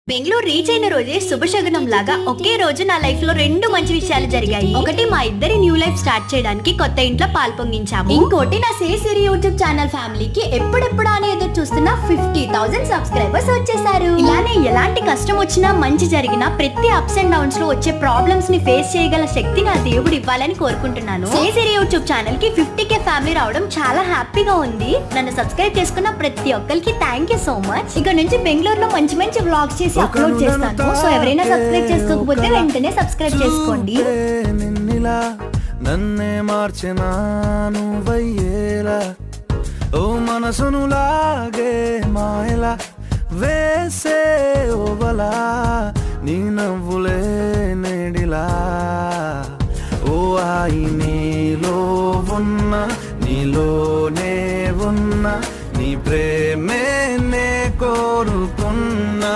Bengaluru reach అయిన రోజే శుభశగునం లాగా ఒకే రోజు నా లైఫ్ లో రెండు మంచి విషయాలు జరిగాయి. ఒకటి మా ఇద్దరి న్యూ లైఫ్ స్టార్ట్ చేయడానికి కొత్త ఇంట్లో పాలు పొంగించాము. ఇంకోటి నా సిరి యూట్యూబ్ ఛానల్ ఫ్యామిలీకి ఎప్పుడెప్పుడు అని ఎదురు చూస్తున్న 50,000 సబ్స్క్రైబర్స్ వచ్చేసారు. ఇలానే ఎలాంటి కష్టం వచ్చినా మంచి జరిగినా ప్రతి అప్స్ అండ్ డౌన్స్ లో వచ్చే ప్రాబ్లమ్స్ ని ఫేస్ చేయగల శక్తి నా దేవుడు ఇవ్వాలని కోరుకుంటున్నాను. సిరి యూట్యూబ్ ఛానల్ కి 50K ఫ్యామిలీ రావడం చాలా హ్యాపీగా ఉంది. నన్ను సబ్స్క్రైబ్ చేసుకున్న ప్రతి ఒక్కరికి థ్యాంక్ యూ సో మచ్. ఇక నుంచి బెంగళూరులో మంచి మంచి వ్లాగ్స్ చేసి అప్లోడ్ చేస్తాను. సో ఎవరైనా సబ్స్క్రైబ్ చేసుకోకపోతే వెంటనే సబ్స్క్రైబ్ చేసుకోండి. నిన్నిలా నన్నే మార్చెనా నువ్వయ్యేలా, ఓ మనసును లాగే మాయలా వేసే ఓవలా, నీ నవ్వులే నేడిలా, ఓ ఆయి నీలో ఉన్న నీలోనే ఉన్న నీ ప్రేమే నే కోరుకున్నా.